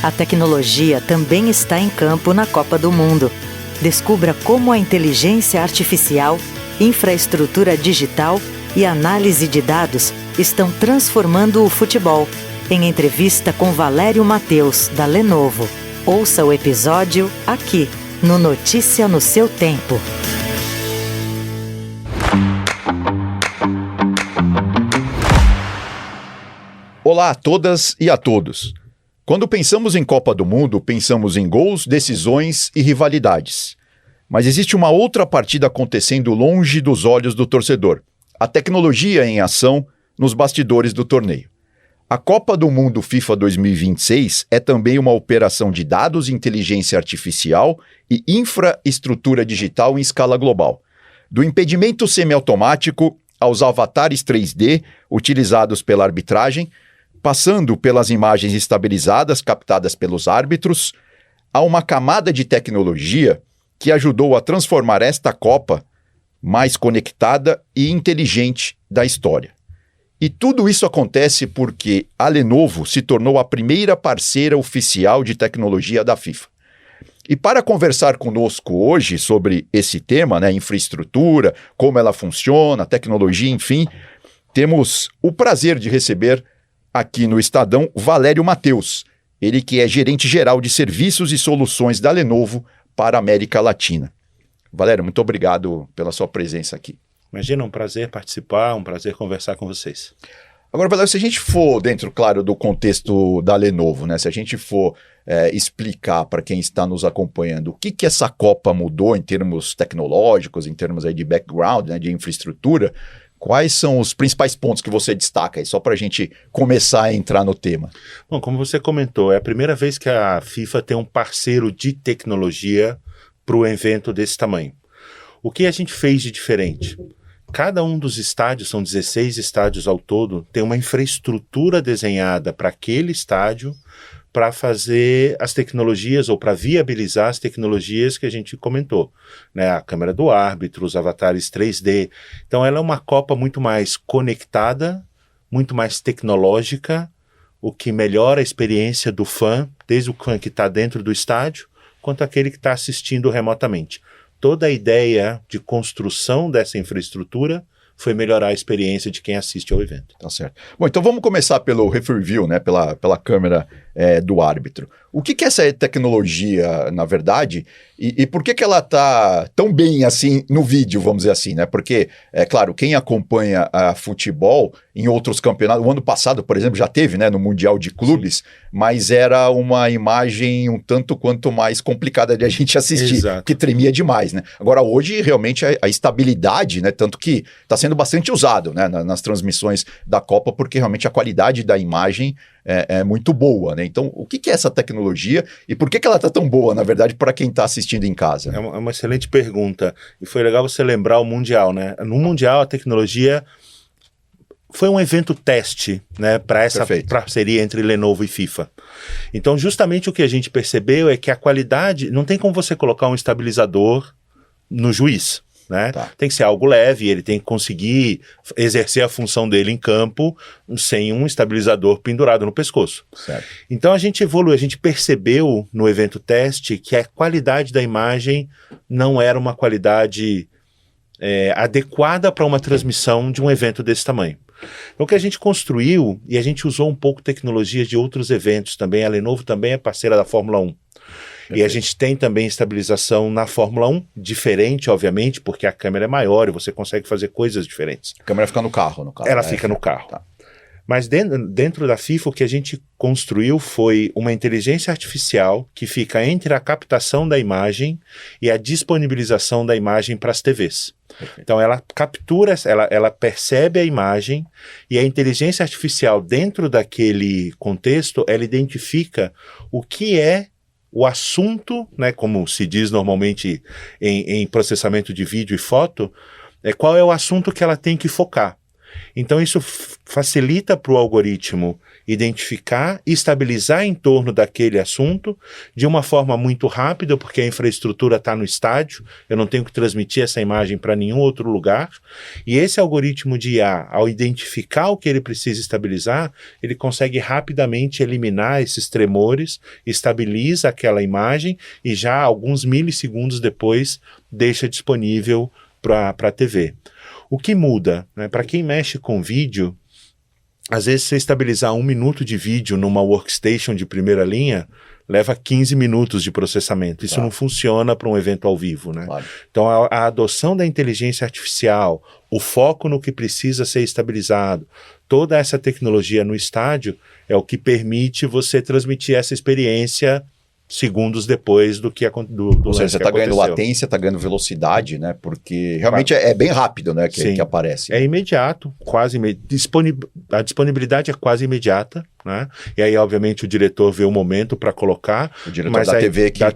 A tecnologia também está em campo na Copa do Mundo. Descubra como a inteligência artificial, infraestrutura digital e análise de dados estão transformando o futebol. Em entrevista com Valério Mateus, da Lenovo. Ouça o episódio aqui, no Notícia no seu Tempo. Olá a todas e a todos. Quando pensamos em Copa do Mundo, pensamos em gols, decisões e rivalidades. Mas existe uma outra partida acontecendo longe dos olhos do torcedor. A tecnologia em ação nos bastidores do torneio. A Copa do Mundo FIFA 2026 é também uma operação de dados, inteligência artificial e infraestrutura digital em escala global. Do impedimento semiautomático aos avatares 3D utilizados pela arbitragem, passando pelas imagens estabilizadas captadas pelos árbitros, há uma camada de tecnologia que ajudou a transformar esta Copa mais conectada e inteligente da história. E tudo isso acontece porque a Lenovo se tornou a primeira parceira oficial de tecnologia da FIFA. E para conversar conosco hoje sobre esse tema, infraestrutura, como ela funciona, tecnologia, enfim, temos o prazer de receber aqui no Estadão Valério Mateus, ele que é gerente-geral de serviços e soluções da Lenovo para a América Latina. Valério, muito obrigado pela sua presença aqui. Imagina, um prazer participar, um prazer conversar com vocês. Agora, Valério, se a gente for dentro, claro, do contexto da Lenovo, se a gente for explicar para quem está nos acompanhando o que essa Copa mudou em termos tecnológicos, em termos aí de background, de infraestrutura, quais são os principais pontos que você destaca aí, só para a gente começar a entrar no tema? Bom, como você comentou, é a primeira vez que a FIFA tem um parceiro de tecnologia para o evento desse tamanho. O que a gente fez de diferente? Cada um dos estádios, são 16 estádios ao todo, tem uma infraestrutura desenhada para aquele estádio para fazer as tecnologias ou para viabilizar as tecnologias que a gente comentou, a câmera do árbitro, os avatares 3D. Então ela é uma Copa muito mais conectada, muito mais tecnológica, o que melhora a experiência do fã, desde o fã que está dentro do estádio, quanto aquele que está assistindo remotamente. Toda a ideia de construção dessa infraestrutura foi melhorar a experiência de quem assiste ao evento. Tá certo. Bom, então vamos começar pelo referee view, pela câmera do árbitro. O que é essa tecnologia, na verdade, e por que ela está tão bem assim no vídeo, vamos dizer assim, Porque, claro, quem acompanha futebol em outros campeonatos, o ano passado, por exemplo, já teve, no Mundial de Clubes, sim, mas era uma imagem um tanto quanto mais complicada de a gente assistir, exato, que tremia demais, Agora, hoje, realmente, a estabilidade, tanto que está sendo bastante usado, nas transmissões da Copa, porque realmente a qualidade da imagem é muito boa, Então, o que é essa tecnologia e por que ela está tão boa, na verdade, para quem está assistindo em casa? É uma excelente pergunta. E foi legal você lembrar o Mundial, No Mundial, a tecnologia foi um evento teste, para essa parceria entre Lenovo e FIFA. Então, justamente o que a gente percebeu é que a qualidade... Não tem como você colocar um estabilizador no juiz, Tá. Tem que ser algo leve, ele tem que conseguir exercer a função dele em campo sem um estabilizador pendurado no pescoço. Certo. Então a gente evoluiu, a gente percebeu no evento teste que a qualidade da imagem não era uma qualidade adequada para uma transmissão de um evento desse tamanho. Então o que a gente construiu, e a gente usou um pouco tecnologias de outros eventos também, a Lenovo também é parceira da Fórmula 1. E a gente tem também estabilização na Fórmula 1, diferente, obviamente, porque a câmera é maior e você consegue fazer coisas diferentes. A câmera fica no carro, no caso. Ela fica no carro. Tá. Mas dentro da FIFA, o que a gente construiu foi uma inteligência artificial que fica entre a captação da imagem e a disponibilização da imagem para as TVs. Perfeito. Então ela captura, ela percebe a imagem e a inteligência artificial dentro daquele contexto, ela identifica o que é o assunto, como se diz normalmente em processamento de vídeo e foto, qual é o assunto que ela tem que focar. Então isso facilita para o algoritmo identificar e estabilizar em torno daquele assunto de uma forma muito rápida, porque a infraestrutura está no estádio, eu não tenho que transmitir essa imagem para nenhum outro lugar, e esse algoritmo de IA, ao identificar o que ele precisa estabilizar, ele consegue rapidamente eliminar esses tremores, estabiliza aquela imagem e já alguns milissegundos depois deixa disponível para a TV. O que muda, né? Para quem mexe com vídeo, às vezes você estabilizar 1 minuto de vídeo numa workstation de primeira linha leva 15 minutos de processamento. Isso não funciona para um evento ao vivo, né? Claro. Então a adoção da inteligência artificial, o foco no que precisa ser estabilizado, toda essa tecnologia no estádio é o que permite você transmitir essa experiência segundos depois do que do Ou seja, você está ganhando latência, está ganhando velocidade, né? Porque realmente é bem rápido, né? Que aparece. É imediato, quase a disponibilidade é quase imediata, né? E aí, obviamente, o diretor vê o momento para colocar. O diretor da TV aqui. Tá.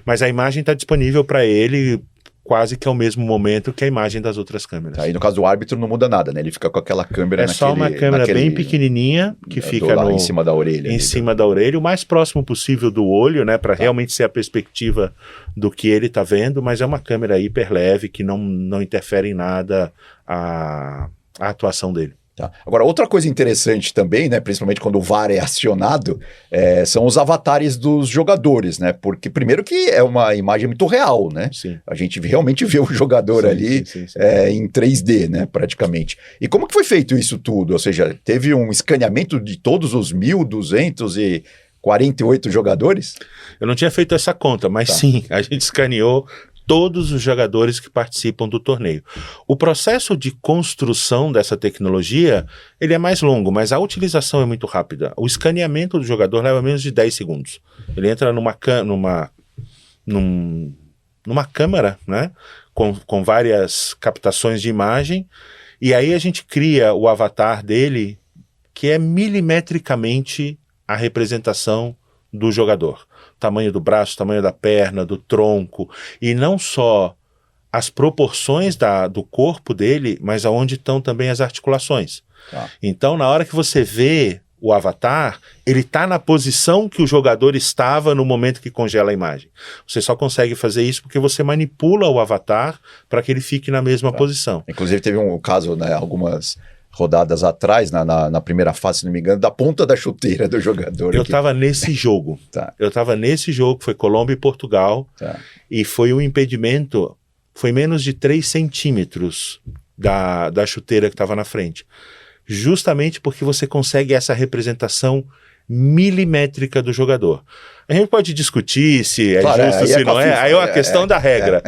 Mas a imagem está disponível para ele quase que ao mesmo momento que a imagem das outras câmeras. Aí no caso do árbitro não muda nada, né? Ele fica com aquela câmera só uma câmera bem pequenininha que fica em cima da orelha. Em cima da orelha, o mais próximo possível do olho, né? Para realmente ser a perspectiva do que ele está vendo, mas é uma câmera hiper leve que não interfere em nada a atuação dele. Tá. Agora, outra coisa interessante também, né, principalmente quando o VAR é acionado, são os avatares dos jogadores, né? Porque, primeiro, que é uma imagem muito real, né? Sim. A gente realmente vê o jogador ali em 3D, né, praticamente. E como que foi feito isso tudo? Ou seja, teve um escaneamento de todos os 1.248 jogadores? Eu não tinha feito essa conta, mas sim, a gente escaneou todos os jogadores que participam do torneio. O processo de construção dessa tecnologia, ele é mais longo, mas a utilização é muito rápida. O escaneamento do jogador leva menos de 10 segundos. Ele entra numa câmera, né, com várias captações de imagem, e aí a gente cria o avatar dele, que é milimetricamente a representação do jogador. Tamanho do braço, tamanho da perna, do tronco, e não só as proporções do corpo dele, mas aonde estão também as articulações. Então, na hora que você vê o avatar, ele está na posição que o jogador estava no momento que congela a imagem. Você só consegue fazer isso porque você manipula o avatar para que ele fique na mesma posição. Inclusive teve um caso, né, algumas rodadas atrás, na primeira fase, se não me engano, da ponta da chuteira do jogador. Eu estava nesse jogo. Eu estava nesse jogo, foi Colômbia e Portugal, e foi um impedimento, foi menos de 3 centímetros da chuteira que estava na frente. Justamente porque você consegue essa representação milimétrica do jogador. A gente pode discutir se é justo, se não é, aí é uma questão da regra.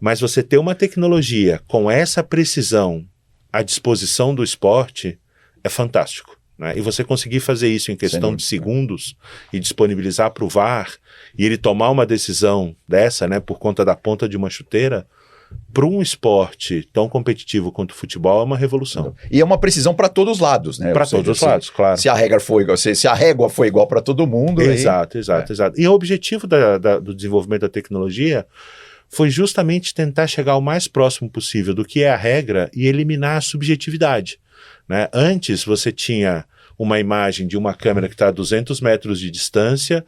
Mas você ter uma tecnologia com essa precisão à disposição do esporte é fantástico, né? E você conseguir fazer isso em questão de segundos e disponibilizar para o VAR e ele tomar uma decisão dessa, né, por conta da ponta de uma chuteira, para um esporte tão competitivo quanto o futebol é uma revolução. E é uma precisão para todos os lados, né? Para todos os lados, claro. Se a regra for igual, se a régua for igual para todo mundo... Exato. E o objetivo do desenvolvimento da tecnologia foi justamente tentar chegar o mais próximo possível do que é a regra e eliminar a subjetividade, né? Antes você tinha uma imagem de uma câmera que está a 200 metros de distância,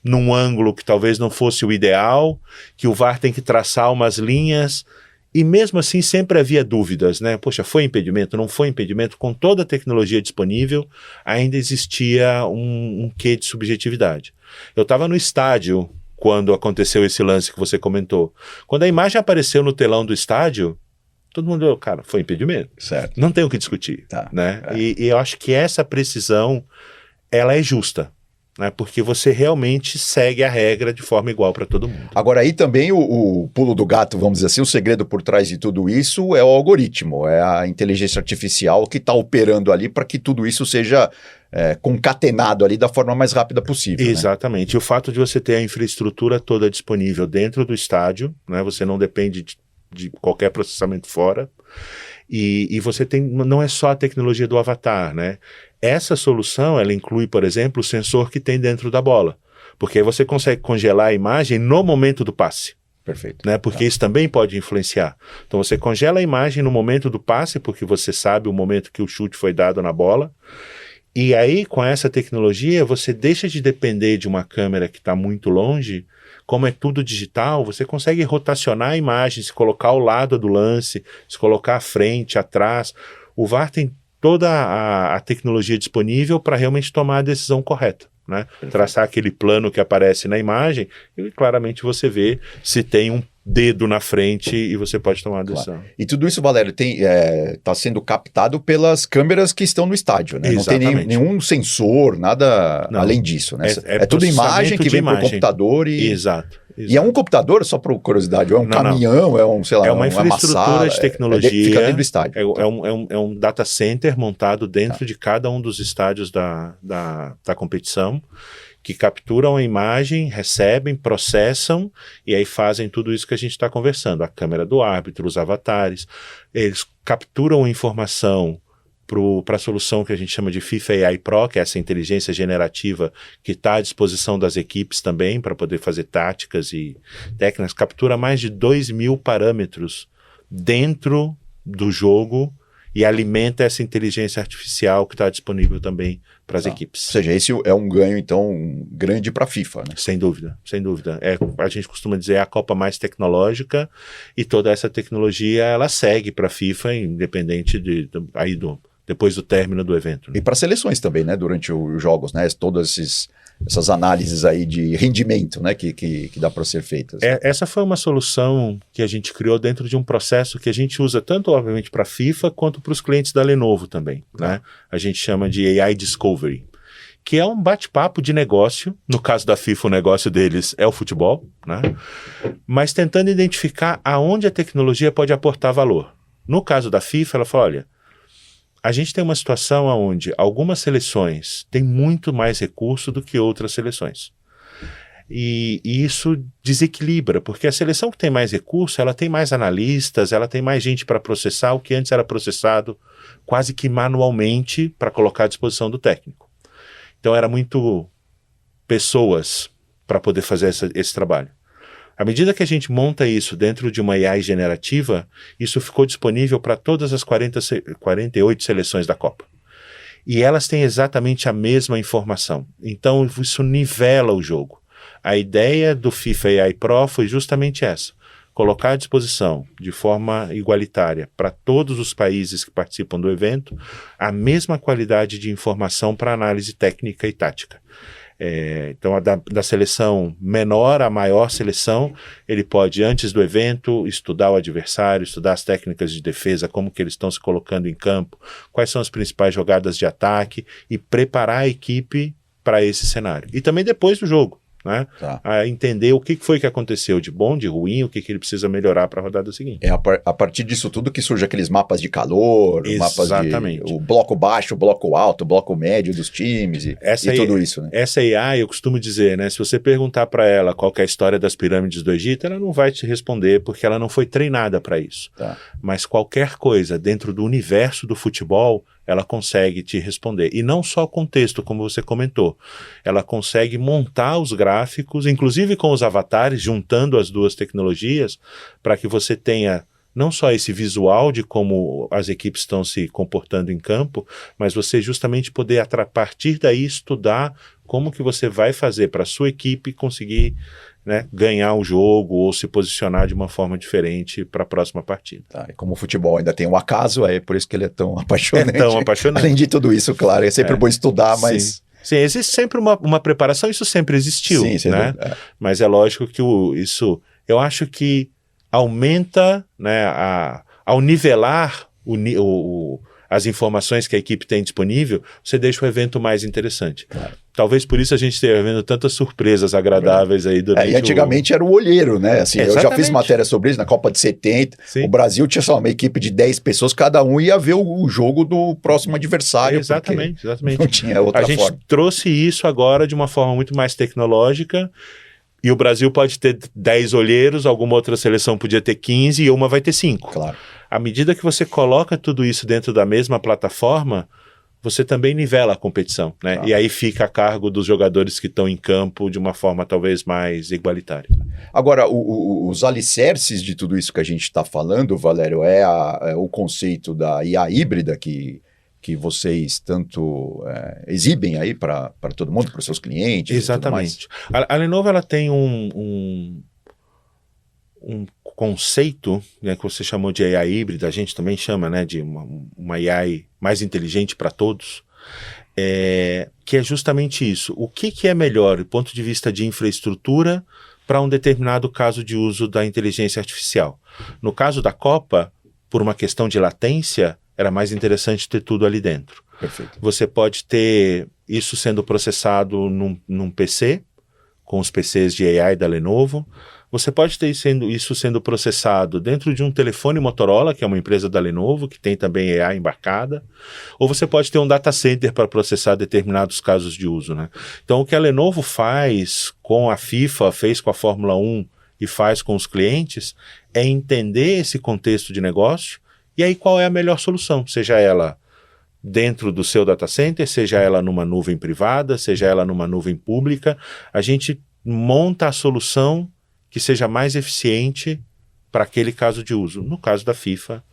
num ângulo que talvez não fosse o ideal, que o VAR tem que traçar umas linhas, e mesmo assim sempre havia dúvidas, né? Poxa, foi impedimento, não foi impedimento? Com toda a tecnologia disponível, ainda existia um quê de subjetividade. Eu estava no estádio quando aconteceu esse lance que você comentou. Quando a imagem apareceu no telão do estádio, todo mundo, cara, foi impedimento. Certo. Não tem o que discutir, né? E eu acho que essa precisão, ela é justa, né? Porque você realmente segue a regra de forma igual para todo mundo. Agora aí também o pulo do gato, vamos dizer assim, o segredo por trás de tudo isso é o algoritmo, é a inteligência artificial que está operando ali para que tudo isso seja concatenado ali da forma mais rápida possível. Exatamente. Né? E o fato de você ter a infraestrutura toda disponível dentro do estádio, né? Você não depende de qualquer processamento fora, e você tem, não é só a tecnologia do avatar, né? Essa solução, ela inclui, por exemplo, o sensor que tem dentro da bola, porque aí você consegue congelar a imagem no momento do passe. Perfeito. Né? Porque isso também pode influenciar. Então você congela a imagem no momento do passe, porque você sabe o momento que o chute foi dado na bola, E aí, com essa tecnologia, você deixa de depender de uma câmera que está muito longe. Como é tudo digital, você consegue rotacionar a imagem, se colocar ao lado do lance, se colocar à frente, atrás. O VAR tem toda a tecnologia disponível para realmente tomar a decisão correta, né? Traçar aquele plano que aparece na imagem e claramente você vê se tem um dedo na frente e você pode tomar a decisão. Claro. E tudo isso, Valério, está sendo captado pelas câmeras que estão no estádio, né? Não tem nenhum sensor, nada além disso, né? É tudo imagem que vem por computador e... Exato. E é um computador, só por curiosidade, ou é um caminhão, é um, sei lá, é uma infraestrutura de tecnologia. Fica dentro do estádio. É um data center montado dentro de cada um dos estádios da competição, que capturam a imagem, recebem, processam e aí fazem tudo isso que a gente está conversando. A câmera do árbitro, os avatares, eles capturam a informação para a solução que a gente chama de FIFA AI Pro, que é essa inteligência generativa que está à disposição das equipes também para poder fazer táticas e técnicas, captura mais de 2.000 parâmetros dentro do jogo e alimenta essa inteligência artificial que está disponível também para as equipes. Ou seja, esse é um ganho, então, grande para a FIFA, né? Sem dúvida, sem dúvida. A gente costuma dizer a Copa mais tecnológica e toda essa tecnologia, ela segue para a FIFA, independente depois do término do evento. Né? E para seleções também, né? Durante os jogos, né? Todas essas análises aí de rendimento, né? Que dá para ser feitas. Essa foi uma solução que a gente criou dentro de um processo que a gente usa tanto, obviamente, para a FIFA quanto para os clientes da Lenovo também. Né? A gente chama de AI Discovery, que é um bate-papo de negócio. No caso da FIFA, o negócio deles é o futebol, né? Mas tentando identificar aonde a tecnologia pode aportar valor. No caso da FIFA, ela falou, olha, a gente tem uma situação onde algumas seleções têm muito mais recurso do que outras seleções. E isso desequilibra, porque a seleção que tem mais recurso, ela tem mais analistas, ela tem mais gente para processar, o que antes era processado quase que manualmente para colocar à disposição do técnico. Então era muito pessoas para poder fazer esse trabalho. À medida que a gente monta isso dentro de uma AI generativa, isso ficou disponível para todas as 48 seleções da Copa. E elas têm exatamente a mesma informação. Então, isso nivela o jogo. A ideia do FIFA AI Pro foi justamente essa. Colocar à disposição, de forma igualitária, para todos os países que participam do evento, a mesma qualidade de informação para análise técnica e tática. Então, da seleção menor à maior seleção, ele pode, antes do evento, estudar o adversário, estudar as técnicas de defesa, como que eles estão se colocando em campo, quais são as principais jogadas de ataque e preparar a equipe para esse cenário. E também depois do jogo, né? A entender o que foi que aconteceu de bom, de ruim, o que ele precisa melhorar para a rodada seguinte. A partir disso tudo que surge aqueles mapas de calor, exatamente. Mapas de o bloco baixo, o bloco alto, o bloco médio dos times e tudo isso, né? Essa AI, eu costumo dizer, né? Se você perguntar para ela qual que é a história das pirâmides do Egito, ela não vai te responder porque ela não foi treinada para isso. Mas qualquer coisa dentro do universo do futebol, ela consegue te responder. E não só com texto, como você comentou. Ela consegue montar os gráficos, inclusive com os avatares, juntando as duas tecnologias, para que você tenha não só esse visual de como as equipes estão se comportando em campo, mas você justamente poder, a partir daí, estudar como que você vai fazer para a sua equipe conseguir, né, ganhar o jogo ou se posicionar de uma forma diferente para a próxima partida. E como o futebol ainda tem um acaso, é por isso que ele é tão apaixonante. É tão apaixonante. Além de tudo isso, claro, é sempre bom estudar, mas... Sim, existe sempre uma preparação, isso sempre existiu, né? Mas é lógico que isso, eu acho que aumenta, né, ao nivelar as informações que a equipe tem disponível, você deixa o evento mais interessante. Talvez por isso a gente esteja vendo tantas surpresas agradáveis aí durante e antigamente era o olheiro, né? Assim, eu já fiz matéria sobre isso na Copa de 70. Sim. O Brasil tinha, sei lá, uma equipe de 10 pessoas, cada um ia ver o jogo do próximo adversário. Exatamente. Não tinha outra forma. A gente trouxe isso agora de uma forma muito mais tecnológica. E o Brasil pode ter 10 olheiros, alguma outra seleção podia ter 15 e uma vai ter 5. Claro. À medida que você coloca tudo isso dentro da mesma plataforma, você também nivela a competição, né? E aí fica a cargo dos jogadores que estão em campo de uma forma talvez mais igualitária. Agora, os alicerces de tudo isso que a gente está falando, Valério, é o conceito da IA híbrida que que vocês tanto exibem aí para todo mundo, para os seus clientes. Exatamente. A Lenovo ela tem um conceito, né, que você chamou de AI híbrida, a gente também chama, né, de uma AI mais inteligente para todos, que é justamente isso. O que é melhor do ponto de vista de infraestrutura para um determinado caso de uso da inteligência artificial? No caso da Copa, por uma questão de latência, era mais interessante ter tudo ali dentro. Perfeito. Você pode ter isso sendo processado num PC, com os PCs de AI da Lenovo. Você pode ter isso sendo processado dentro de um telefone Motorola, que é uma empresa da Lenovo, que tem também AI embarcada. Ou você pode ter um data center para processar determinados casos de uso, né? Então, o que a Lenovo faz com a FIFA, fez com a Fórmula 1 e faz com os clientes, é entender esse contexto de negócio e aí qual é a melhor solução, seja ela dentro do seu data center, seja ela numa nuvem privada, seja ela numa nuvem pública. A gente monta a solução que seja mais eficiente para aquele caso de uso. No caso da FIFA,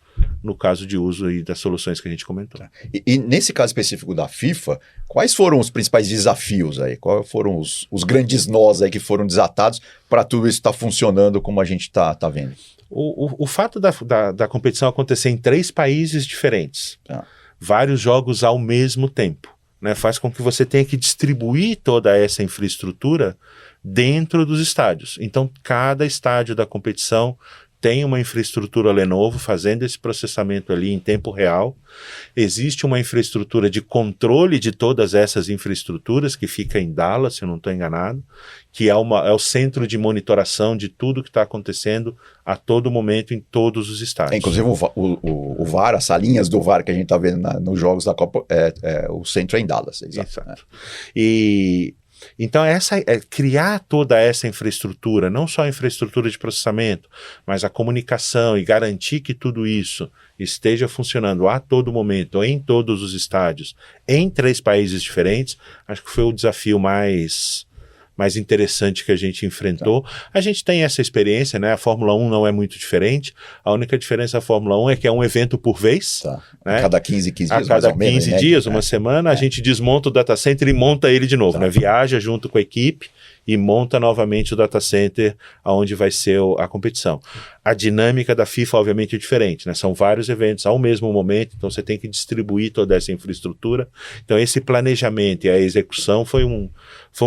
no caso de uso e das soluções que a gente comentou. E nesse caso específico da FIFA, quais foram os principais desafios aí? Quais foram os grandes nós aí que foram desatados para tudo isso estar funcionando como a gente está vendo? O fato da competição acontecer em 3 países diferentes, vários jogos ao mesmo tempo, né, faz com que você tenha que distribuir toda essa infraestrutura dentro dos estádios. Então, cada estádio da competição tem uma infraestrutura Lenovo fazendo esse processamento ali em tempo real. Existe uma infraestrutura de controle de todas essas infraestruturas que fica em Dallas, se eu não estou enganado, que é o centro de monitoração de tudo que está acontecendo a todo momento em todos os estádios. Inclusive o VAR, as salinhas do VAR que a gente está vendo nos jogos da Copa, o centro é em Dallas. Exato. Então, criar toda essa infraestrutura, não só a infraestrutura de processamento, mas a comunicação e garantir que tudo isso esteja funcionando a todo momento, em todos os estádios, em 3 países diferentes, acho que foi o desafio mais interessante que a gente enfrentou. A gente tem essa experiência, né? A Fórmula 1 não é muito diferente. A única diferença da Fórmula 1 é que é um evento por vez. Né? A cada 15 dias. A cada 15 dias, uma semana, a gente desmonta o data center e monta ele de novo. Né? Viaja junto com a equipe e monta novamente o data center onde vai ser a competição. A dinâmica da FIFA, obviamente, é diferente, né? São vários eventos ao mesmo momento, então você tem que distribuir toda essa infraestrutura. Então, esse planejamento e a execução foi um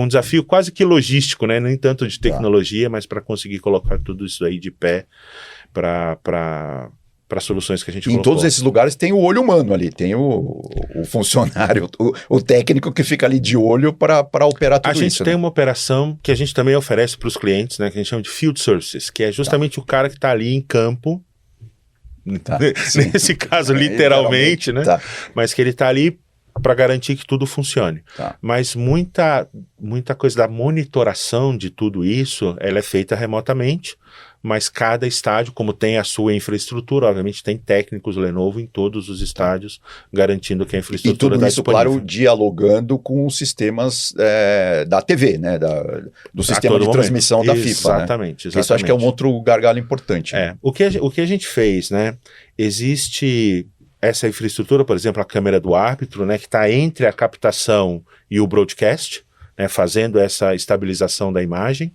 desafio quase que logístico, né? Nem tanto de tecnologia, mas para conseguir colocar tudo isso aí de pé para soluções que a gente colocou. Em todos esses lugares tem o olho humano ali, tem o funcionário, o técnico que fica ali de olho para operar tudo isso. A gente tem uma operação que a gente também oferece para os clientes, né, que a gente chama de Field Services, que é justamente o cara que está ali em campo, nesse caso literalmente, né, mas que ele está ali para garantir que tudo funcione. Mas muita coisa da monitoração de tudo isso, ela é feita remotamente, mas cada estádio, como tem a sua infraestrutura, obviamente tem técnicos Lenovo em todos os estádios, garantindo que a infraestrutura está disponível. E tudo isso, claro, dialogando com os sistemas da TV, né? Do sistema de transmissão da FIFA. Exatamente. Isso acho que é um outro gargalo importante. O que a gente fez, né? Existe essa infraestrutura, por exemplo, a câmera do árbitro, né? Que está entre a captação e o broadcast, né, fazendo essa estabilização da imagem,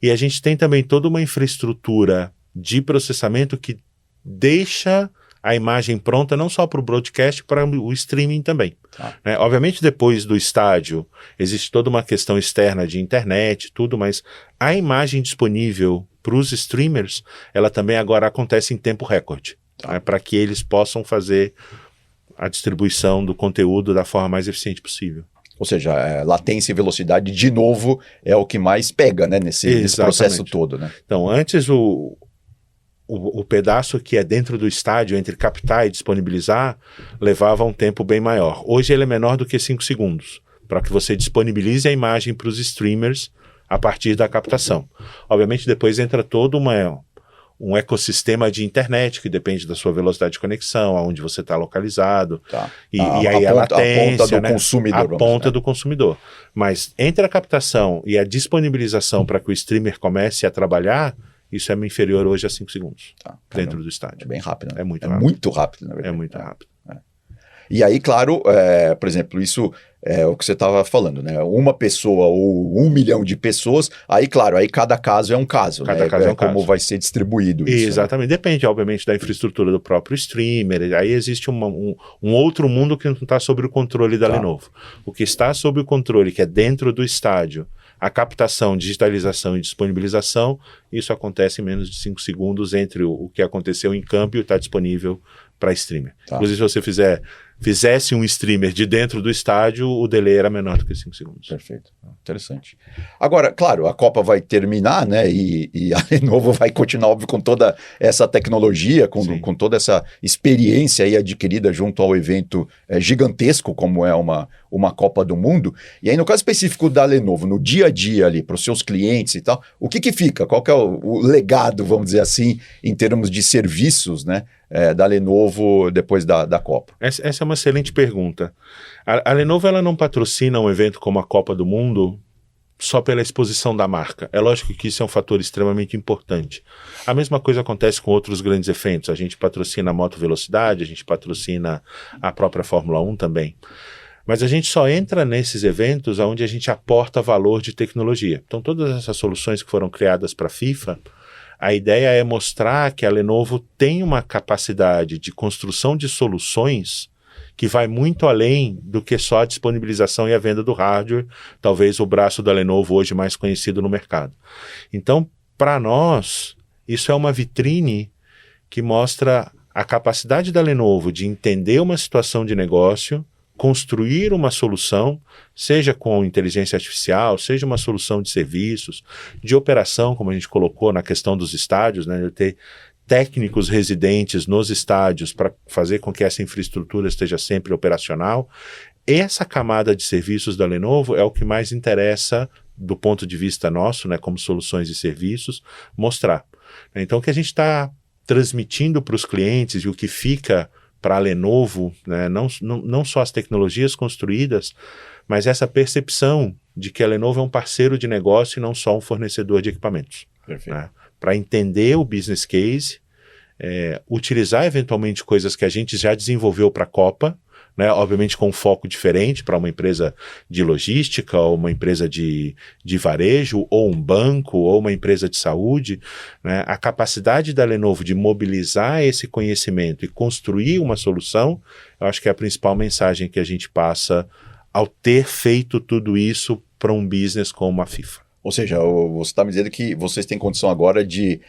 e a gente tem também toda uma infraestrutura de processamento que deixa a imagem pronta não só para o broadcast, para o streaming também. Né? Obviamente, depois do estádio, existe toda uma questão externa de internet, tudo, mas a imagem disponível para os streamers, ela também agora acontece em tempo recorde, né, para que eles possam fazer a distribuição do conteúdo da forma mais eficiente possível. Ou seja, latência e velocidade, de novo, é o que mais pega, né, nesse processo todo. Né? Então, antes o pedaço que é dentro do estádio, entre captar e disponibilizar, levava um tempo bem maior. Hoje ele é menor do que 5 segundos, para que você disponibilize a imagem para os streamers a partir da captação. Obviamente, depois entra todo um ecossistema de internet que depende da sua velocidade de conexão, aonde você está localizado, e aí a latência, a ponta do consumidor. A ponta do consumidor. Mas entre a captação e a disponibilização para que o streamer comece a trabalhar, isso é inferior hoje a 5 segundos dentro do estádio. É bem rápido. Né? É muito rápido. Muito rápido, na verdade. É muito rápido. E aí, claro, por exemplo, isso é o que você estava falando, né? Uma pessoa ou 1 milhão de pessoas, aí, claro, aí cada caso é um caso, Cada né? caso é um como caso. vai ser distribuído isso. Exatamente. Depende, obviamente, da infraestrutura do próprio streamer. Aí existe um outro mundo que não está sob o controle da Lenovo. O que está sob o controle, que é dentro do estádio, a captação, digitalização e disponibilização, isso acontece em menos de 5 segundos entre o que aconteceu em campo e o que está disponível para streamer. Inclusive, se você fizesse um streamer de dentro do estádio, o delay era menor do que 5 segundos. Perfeito. Interessante. Agora, claro, a Copa vai terminar, né? E a Lenovo vai continuar, óbvio, com toda essa tecnologia, com toda essa experiência aí adquirida junto ao evento gigantesco, como é uma Copa do Mundo. E aí, no caso específico da Lenovo, no dia a dia ali, para os seus clientes e tal, o que fica? Qual que é o legado, vamos dizer assim, em termos de serviços, né? Da Lenovo depois da Copa? Essa é uma excelente pergunta. A Lenovo ela não patrocina um evento como a Copa do Mundo só pela exposição da marca. É lógico que isso é um fator extremamente importante. A mesma coisa acontece com outros grandes eventos. A gente patrocina a Moto Velocidade, a gente patrocina a própria Fórmula 1 também. Mas a gente só entra nesses eventos onde a gente aporta valor de tecnologia. Então todas essas soluções que foram criadas para a FIFA, a ideia é mostrar que a Lenovo tem uma capacidade de construção de soluções que vai muito além do que só a disponibilização e a venda do hardware, talvez o braço da Lenovo hoje mais conhecido no mercado. Então, para nós, isso é uma vitrine que mostra a capacidade da Lenovo de entender uma situação de negócio, construir uma solução, seja com inteligência artificial, seja uma solução de serviços, de operação, como a gente colocou na questão dos estádios, né, de ter técnicos residentes nos estádios para fazer com que essa infraestrutura esteja sempre operacional. Essa camada de serviços da Lenovo é o que mais interessa do ponto de vista nosso, né, como soluções e serviços, mostrar. Então, o que a gente está transmitindo para os clientes e o que fica para a Lenovo, né, não só as tecnologias construídas, mas essa percepção de que a Lenovo é um parceiro de negócio e não só um fornecedor de equipamentos. Perfeito. Né, para entender o business case, utilizar eventualmente coisas que a gente já desenvolveu para a Copa, né, obviamente com um foco diferente para uma empresa de logística, ou uma empresa de varejo, ou um banco, ou uma empresa de saúde, né, a capacidade da Lenovo de mobilizar esse conhecimento e construir uma solução, eu acho que é a principal mensagem que a gente passa ao ter feito tudo isso para um business como a FIFA. Ou seja, você está me dizendo que vocês têm condição agora de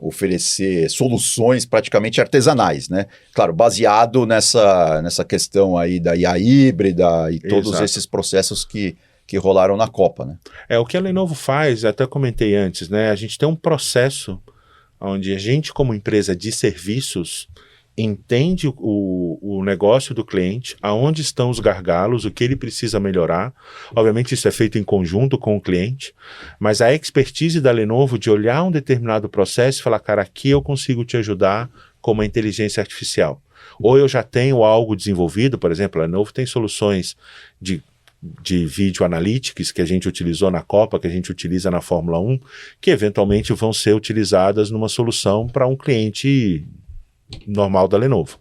oferecer soluções praticamente artesanais, né? Claro, baseado nessa questão aí da IA híbrida e todos esses processos que rolaram na Copa, né? O que a Lenovo faz, até comentei antes, né? A gente tem um processo onde a gente, como empresa de serviços, entende o negócio do cliente, aonde estão os gargalos, o que ele precisa melhorar. Obviamente isso é feito em conjunto com o cliente, mas a expertise da Lenovo de olhar um determinado processo e falar, cara, aqui eu consigo te ajudar com uma inteligência artificial. Ou eu já tenho algo desenvolvido, por exemplo, a Lenovo tem soluções de Video Analytics que a gente utilizou na Copa, que a gente utiliza na Fórmula 1, que eventualmente vão ser utilizadas numa solução para um cliente normal da Lenovo.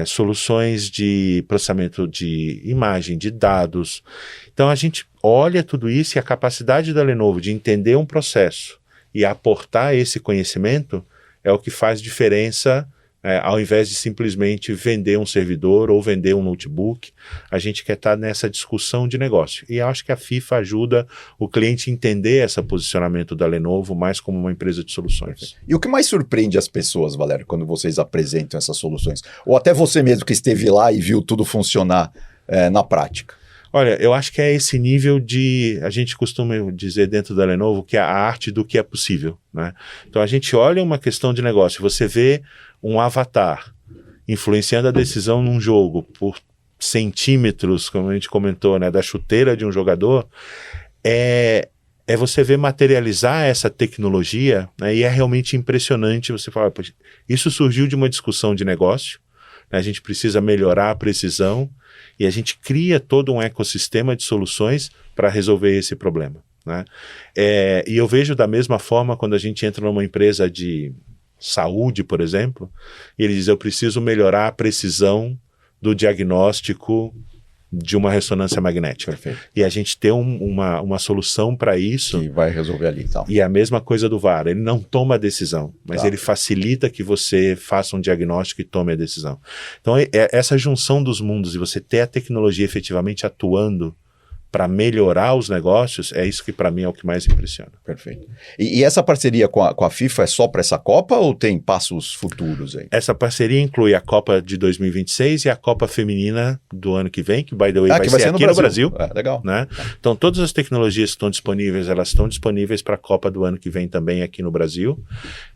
Soluções de processamento de imagem, de dados. Então a gente olha tudo isso e a capacidade da Lenovo de entender um processo e aportar esse conhecimento é o que faz diferença. Ao invés de simplesmente vender um servidor ou vender um notebook, a gente quer estar nessa discussão de negócio. E eu acho que a FIFA ajuda o cliente a entender esse posicionamento da Lenovo mais como uma empresa de soluções. E o que mais surpreende as pessoas, Valério, quando vocês apresentam essas soluções? Ou até você mesmo que esteve lá e viu tudo funcionar na prática? Olha, eu acho que é esse nível de, a gente costuma dizer dentro da Lenovo que é a arte do que é possível, né? Então a gente olha uma questão de negócio, você vê um avatar influenciando a decisão num jogo por centímetros, como a gente comentou, né, da chuteira de um jogador, é você ver materializar essa tecnologia, né, e é realmente impressionante você falar, isso surgiu de uma discussão de negócio, né, a gente precisa melhorar a precisão, e a gente cria todo um ecossistema de soluções para resolver esse problema, né? E eu vejo da mesma forma quando a gente entra numa empresa de saúde, por exemplo, e ele diz, eu preciso melhorar a precisão do diagnóstico de uma ressonância magnética. Perfeito. E a gente tem uma solução para isso. Que vai resolver ali e tal. E é a mesma coisa do VAR. Ele não toma a decisão, mas ele facilita que você faça um diagnóstico e tome a decisão. Então, essa junção dos mundos e você ter a tecnologia efetivamente atuando para melhorar os negócios, é isso que para mim é o que mais impressiona. Perfeito. E essa parceria com a FIFA é só para essa Copa ou tem passos futuros aí? Essa parceria inclui a Copa de 2026 e a Copa Feminina do ano que vem, que, by the way, vai ser aqui no Brasil. Legal. Né? Então, todas as tecnologias que estão disponíveis, elas estão disponíveis para a Copa do ano que vem também aqui no Brasil.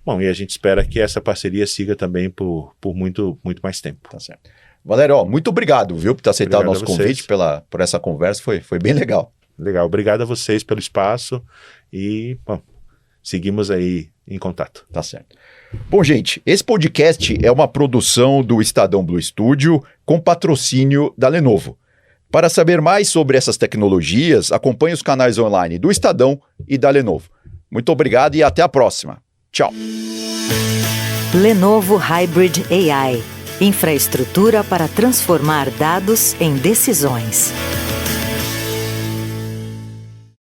Bom, e a gente espera que essa parceria siga também por muito, muito mais tempo. Tá certo. Valério, muito obrigado, viu, por ter aceitado o nosso convite, por essa conversa, foi bem legal. Legal, obrigado a vocês pelo espaço e, bom, seguimos aí em contato. Tá certo. Bom, gente, esse podcast é uma produção do Estadão Blue Studio com patrocínio da Lenovo. Para saber mais sobre essas tecnologias, acompanhe os canais online do Estadão e da Lenovo. Muito obrigado e até a próxima. Tchau. Lenovo Hybrid AI. Infraestrutura para transformar dados em decisões.